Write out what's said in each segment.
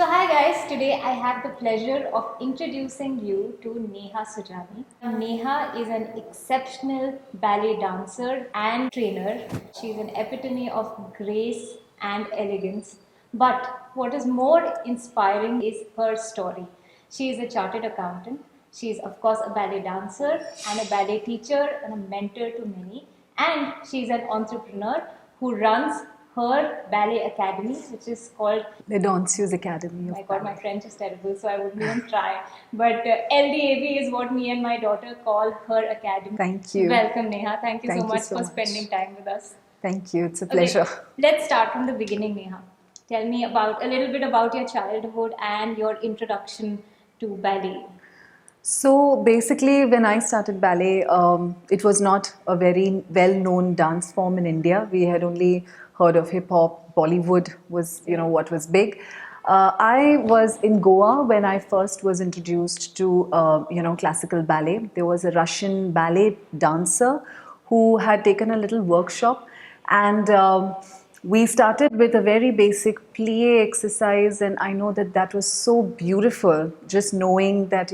So hi guys, today I have the pleasure of introducing you to Neha Suhjani. Neha is an exceptional ballet dancer and trainer. She's an epitome of grace and elegance. But what is more inspiring is her story. She is a chartered accountant. She is of course a ballet dancer and a ballet teacher and a mentor to many. And she's an entrepreneur who runs her ballet academy, which is called The Danseuses Academy. my God, my French is terrible, so I wouldn't even try. But LDAB is what me and my daughter call her academy. Thank you. Welcome, Neha. Thank you Thank so you much so for much. spending time with us. Thank you. It's a pleasure. Okay, let's start from the beginning, Neha. Tell me about a little bit about your childhood and your introduction to ballet. So basically, when I started ballet, it was not a very well-known dance form in India. We had only heard of hip hop. Bollywood was, what was big. I was in Goa when I first was introduced to, classical ballet. There was a Russian ballet dancer who had taken a little workshop, and we started with a very basic plie exercise, and I know that that was so beautiful, just knowing that,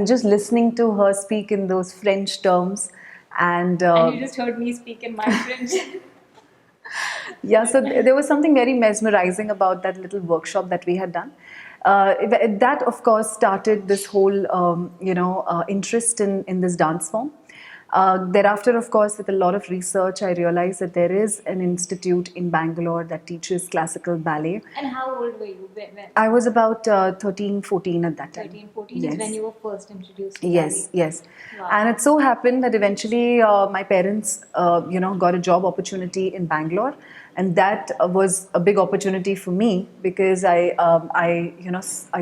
just listening to her speak in those French terms. And you just heard me speak in my French. Yeah, so there was something very mesmerizing about that little workshop that we had done. That, of course, started this whole, interest in this dance form. Thereafter, of course, with a lot of research, I realized that there is an institute in Bangalore that teaches classical ballet. And how old were you when? I was about 13, 14 at that time. 13, 14 Yes. is when you were first introduced to Yes, ballet. yes. Wow. And it so happened that eventually my parents, got a job opportunity in Bangalore, and that was a big opportunity for me because I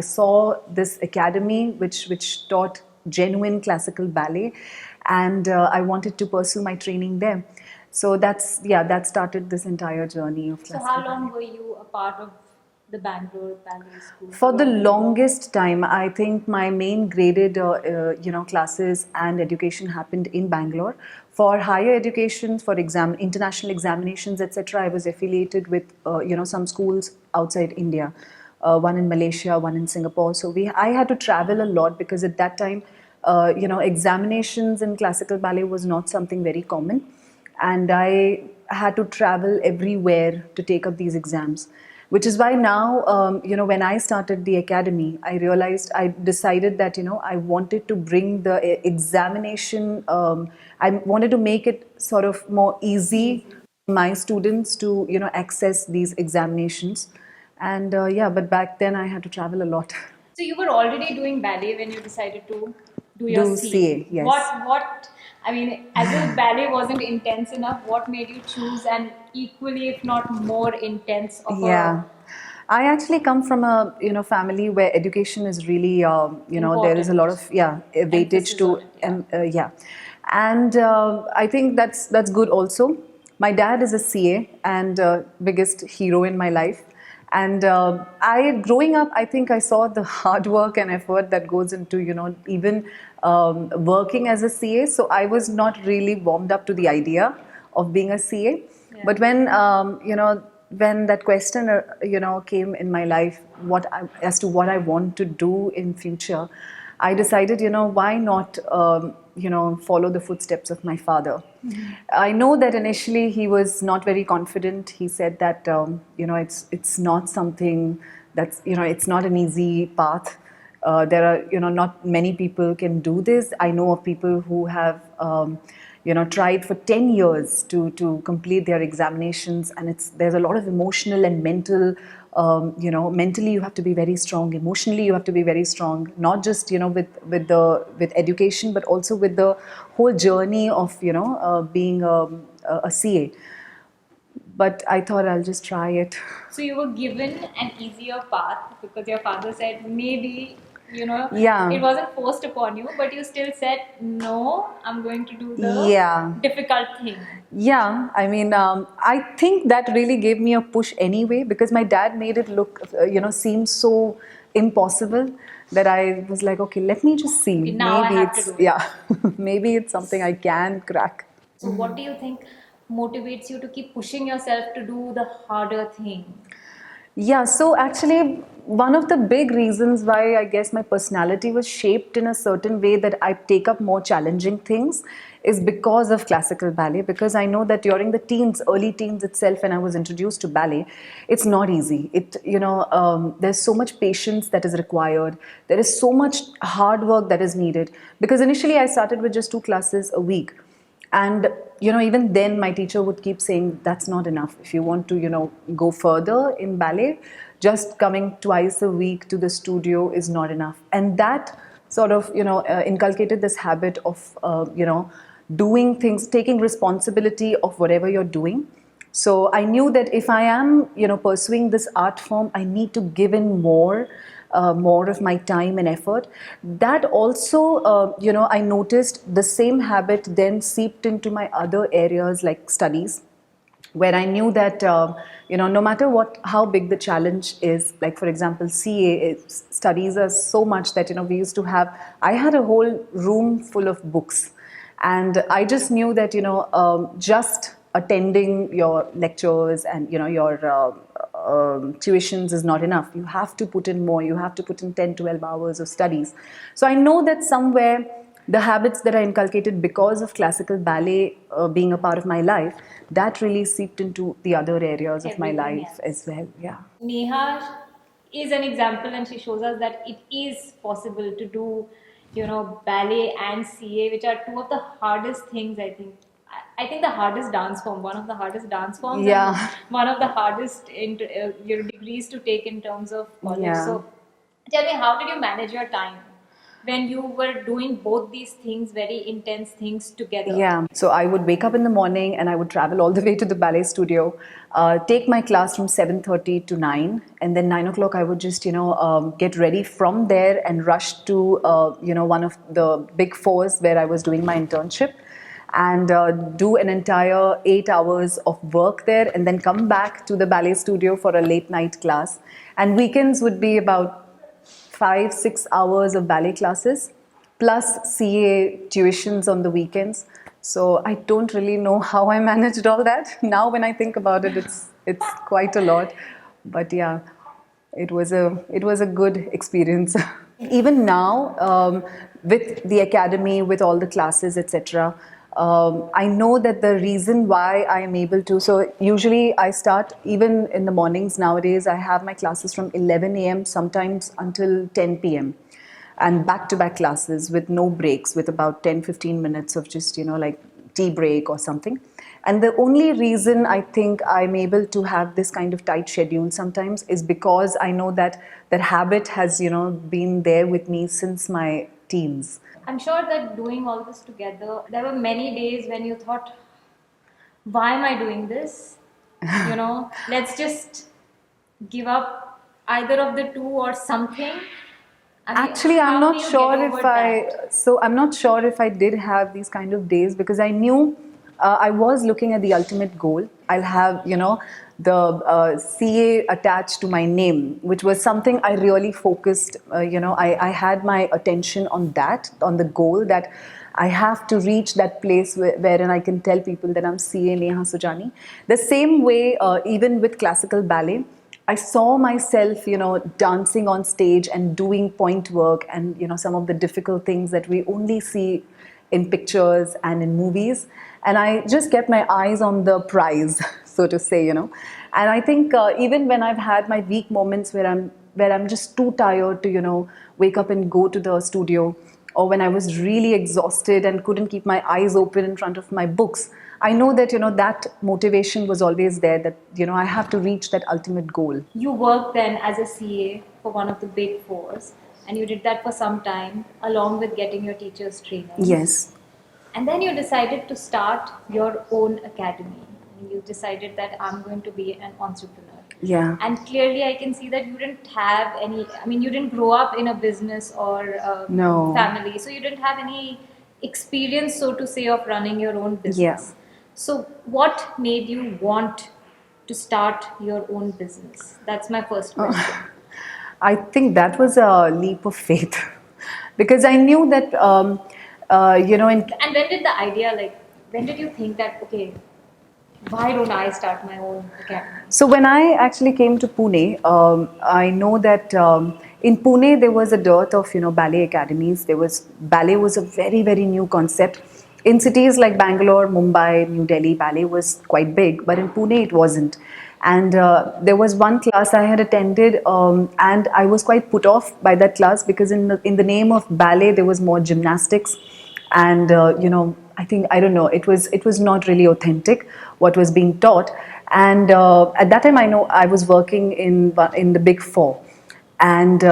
saw this academy which taught genuine classical ballet, and I wanted to pursue my training there. So that started this entire journey of So classical how ballet. long were you a part of the Bangalore Ballet School? For the longest time, I think my main graded, classes and education happened in Bangalore. For higher education, for international examinations, etc., I was affiliated with, some schools outside India. One in Malaysia, one in Singapore. So I had to travel a lot because at that time, examinations in classical ballet was not something very common, and I had to travel everywhere to take up these exams. Which is why now, when I started the academy, I decided that, I wanted to bring the examination, I wanted to make it sort of more easy for my students to, access these examinations. And but back then I had to travel a lot. So you were already doing ballet when you decided to do your Do CA, yes. What I mean, as if ballet wasn't intense enough, what made you choose an equally, if not more intense of Yeah. I actually come from a family where education is really there is a lot of weightage Emphasis to on it, yeah, and I think that's good also. My dad is a CA and biggest hero in my life, and I growing up I think I saw the hard work and effort that goes into even working as a CA. So I was not really warmed up to the idea of being a CA. Yeah. But when when that question came in my life, as to what I want to do in future, I decided, why not follow the footsteps of my father. I know that initially he was not very confident. He said that it's not something that's it's not an easy path. There are not many people can do this. I know of people who have tried for 10 years to complete their examinations, and there's a lot of emotional and mental, mentally you have to be very strong, emotionally you have to be very strong, not just with education, but also with the whole journey of being a CA. But I thought I'll just try it. So you were given an easier path because your father said maybe, Yeah. it wasn't forced upon you, but you still said, no, I'm going to do the Yeah. difficult thing. Yeah, I mean, I think that really gave me a push anyway, because my dad made it look, seem so impossible that I was like, okay, let me just see. Okay, now I have to do it. Yeah, maybe it's something I can crack. So what do you think motivates you to keep pushing yourself to do the harder thing? Yeah, so actually, one of the big reasons why I guess my personality was shaped in a certain way that I take up more challenging things is because of classical ballet. Because I know that during the teens, early teens itself, when I was introduced to ballet, it's not easy. There's so much patience that is required. There is so much hard work that is needed. Because initially I started with just 2 classes a week. And even then my teacher would keep saying that's not enough. If you want to go further in ballet, just coming twice a week to the studio is not enough. And that sort of inculcated this habit of doing things, taking responsibility of whatever you're doing. So I knew that if I am pursuing this art form, I need to give in more of my time and effort. That also, I noticed the same habit then seeped into my other areas like studies, where I knew that no matter how big the challenge is, like for example, studies are so much that we used to have. I had a whole room full of books, and I just knew that just attending your lectures and your tuitions is not enough. You have to put in more. You have to put in 10, 12 hours of studies. So I know that somewhere the habits that I inculcated because of classical ballet being a part of my life, that really seeped into the other areas of my Everything life else. as well. Yeah. Neha is an example, and she shows us that it is possible to do, ballet and CA, which are two of the hardest things, I think. I think the hardest dance form, one of the hardest dance forms, and Yeah. one of the hardest degrees to take in terms of college. Yeah. So, tell me, how did you manage your time when you were doing both these things, very intense things together? Yeah. So I would wake up in the morning and I would travel all the way to the ballet studio, take my class from 7:30 to 9, and then 9 o'clock I would just get ready from there and rush to one of the big fours where I was doing my internship, and do an entire 8 hours of work there, and then come back to the ballet studio for a late night class. And weekends would be about 5-6 hours of ballet classes plus CA tuitions on the weekends. So I don't really know how I managed all that. Now when I think about it, it's quite a lot. But yeah, it was a good experience. Even now, with the academy, with all the classes, etc., I know that the reason why I am able to. So usually I start even in the mornings nowadays. I have my classes from 11 a.m. sometimes until 10 p.m. and back-to-back classes with no breaks, with about 10-15 minutes of just like tea break or something. And the only reason I think I'm able to have this kind of tight schedule sometimes is because I know that that habit has been there with me since my teens. I'm sure that doing all this together, there were many days when you thought, why am I doing this? Let's just give up either of the two or something. I mean, Actually, I'm how do not you get sure over if I. that? So I'm not sure if I did have these kind of days, because I knew I was looking at the ultimate goal. I'll have the CA attached to my name, which was something I really focused. I had my attention on that, on the goal that I have to reach that place wherein I can tell people that I'm CA Neha Suhjani. The same way, even with classical ballet, I saw myself, dancing on stage and doing point work and, some of the difficult things that we only see in pictures and in movies. And I just kept my eyes on the prize, so to say. And I think even when I've had my weak moments where I'm just too tired to, wake up and go to the studio, or when I was really exhausted and couldn't keep my eyes open in front of my books, I know that that motivation was always there, that I have to reach that ultimate goal. You worked then as a CA for one of the big fours, and you did that for some time, along with getting your teacher's training. Yes. And then you decided to start your own academy. You decided that I'm going to be an entrepreneur. Yeah. And clearly, I can see that you didn't have any, you didn't grow up in a business or No. family, so you didn't have any experience, so to say, of running your own business. Yeah. So, what made you want to start your own business? That's my first question. I think that was a leap of faith because I knew that, in And when did the idea, like, when did you think that, okay, why don't I start my own academy? So when I actually came to Pune, I know that in Pune there was a dearth of ballet academies. Ballet was a very new concept. In cities like Bangalore, Mumbai, New Delhi, ballet was quite big, but in Pune it wasn't. And there was one class I had attended, and I was quite put off by that class because in the name of ballet there was more gymnastics, and I think, I don't know, it was not really authentic what was being taught. And at that time, I know I was working in the Big Four, and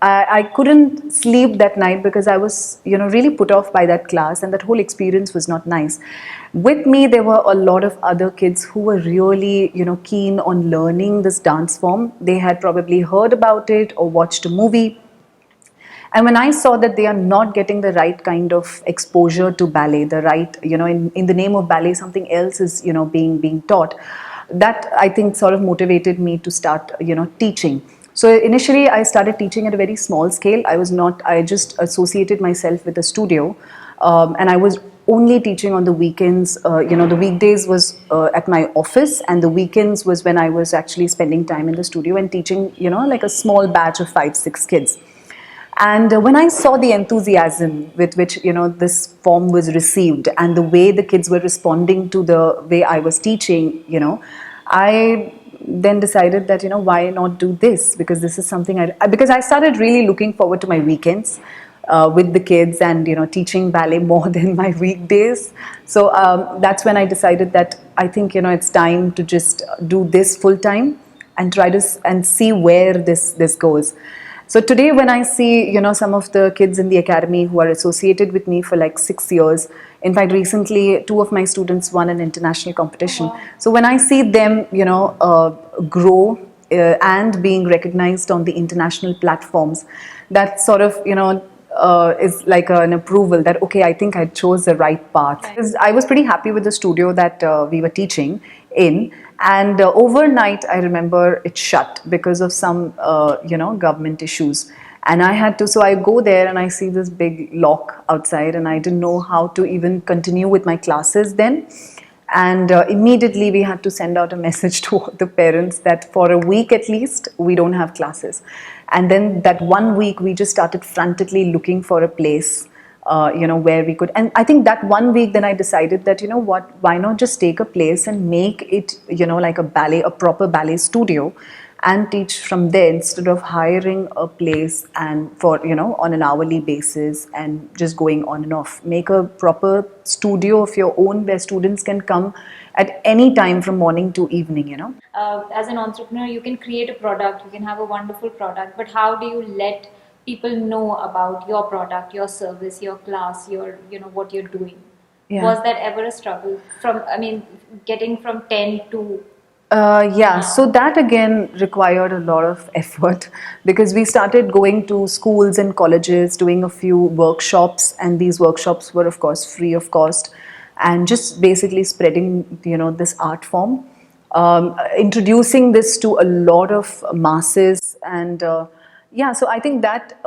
I couldn't sleep that night because I was really put off by that class, and that whole experience was not nice. With me, there were a lot of other kids who were really keen on learning this dance form. They had probably heard about it or watched a movie, and when I saw that they are not getting the right kind of exposure to ballet, the right, in the name of ballet, something else is, being taught, that I think sort of motivated me to start, teaching. So initially I started teaching at a very small scale. I just associated myself with a studio, and I was only teaching on the weekends. The weekdays was at my office, and the weekends was when I was actually spending time in the studio and teaching, like a small batch of 5, 6 kids. And when I saw the enthusiasm with which this form was received, and the way the kids were responding to the way I was teaching, I then decided that why not do this, because this is something because I started really looking forward to my weekends with the kids, and teaching ballet more than my weekdays. So that's when I decided that I think it's time to just do this full time and try to and see where this goes. So today, when I see, some of the kids in the academy who are associated with me for like 6 years, in fact, recently, 2 of my students won an international competition. Oh, wow. So when I see them, grow and being recognized on the international platforms, that sort of, is like an approval that, okay, I think I chose the right path. Right. 'Cause I was pretty happy with the studio that we were teaching in. And overnight, I remember it shut because of some, government issues. And I had to, so I go there and I see this big lock outside, and I didn't know how to even continue with my classes then. And immediately we had to send out a message to all the parents that for a week at least, we don't have classes. And then that one week, we just started frantically looking for a place, where we could. And I think that one week, then I decided that, what, why not just take a place and make it, like a proper ballet studio, and teach from there instead of hiring a place and for on an hourly basis and just going on and off. Make a proper studio of your own where students can come at any time from morning to evening. As an entrepreneur, you can create a product, you can have a wonderful product, but how do you let people know about your product, your service, your class, your, what you're doing? Yeah. Was that ever a struggle from, I mean, getting from 10 to Yeah, so that again required a lot of effort because we started going to schools and colleges, doing a few workshops, and these workshops were, of course, free of cost, and just basically spreading, this art form, introducing this to a lot of masses, and yeah, so I think that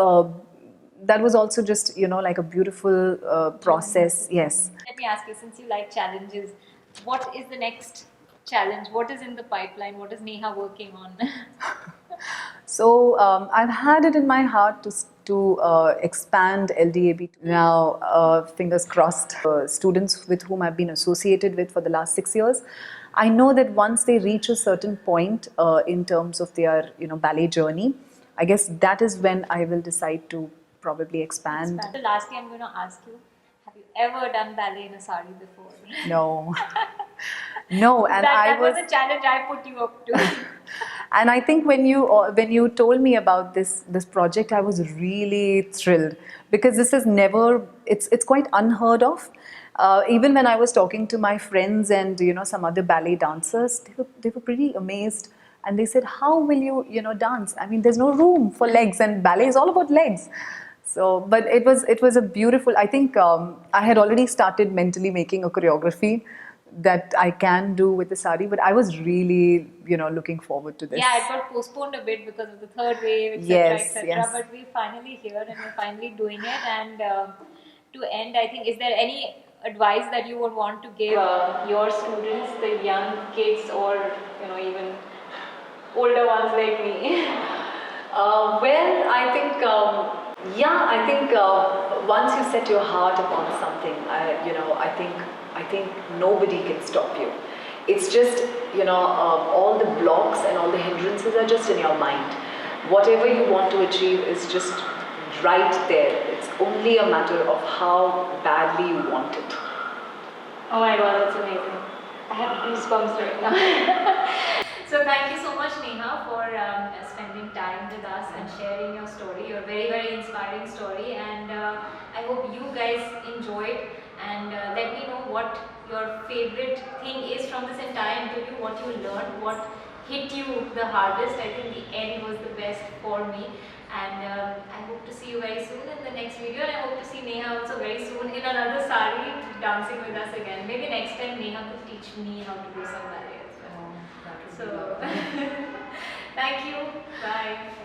that was also just, like a beautiful process. Yes. Let me ask you, since you like challenges, what is the next challenge? What is in the pipeline? What is Neha working on? So I've had it in my heart to expand LDAB. Now, fingers crossed. Students with whom I've been associated with for the last 6 years, I know that once they reach a certain point in terms of their ballet journey, I guess that is when I will decide to probably expand. So lastly, I'm going to ask you, have you ever done ballet in a sari before? No. No, and that was a challenge I put you up to. And I think when you told me about this project, I was really thrilled because this is never, it's quite unheard of. Even when I was talking to my friends and some other ballet dancers, they were pretty amazed, and they said, "How will you dance? I mean, there's no room for legs, and ballet is all about legs." So, but it was a beautiful. I think I had already started mentally making a choreography that I can do with the sari, but I was really, looking forward to this. Yeah, it got postponed a bit because of the third wave, etc., Yes, etc. yes. But we're finally here and we're finally doing it. And to end, I think, is there any advice that you would want to give your students, the young kids, or even older ones like me? Well, I think, I think once you set your heart upon something, I think nobody can stop you. It's just, all the blocks and all the hindrances are just in your mind. Whatever you want to achieve is just right there. It's only a matter of how badly you want it. Oh my god, that's amazing. I have goosebumps right now. So thank you so much, Neha, for spending time with us and sharing your story, your very, very inspiring story. And I hope you guys enjoyed. And let me know what your favorite thing is from this entire interview, what you learned, what hit you the hardest. I think the end was the best for me. And I hope to see you very soon in the next video, and I hope to see Neha also very soon in another sari dancing with us again. Maybe next time Neha could teach me how to do some ballet as well. So, thank you. Bye.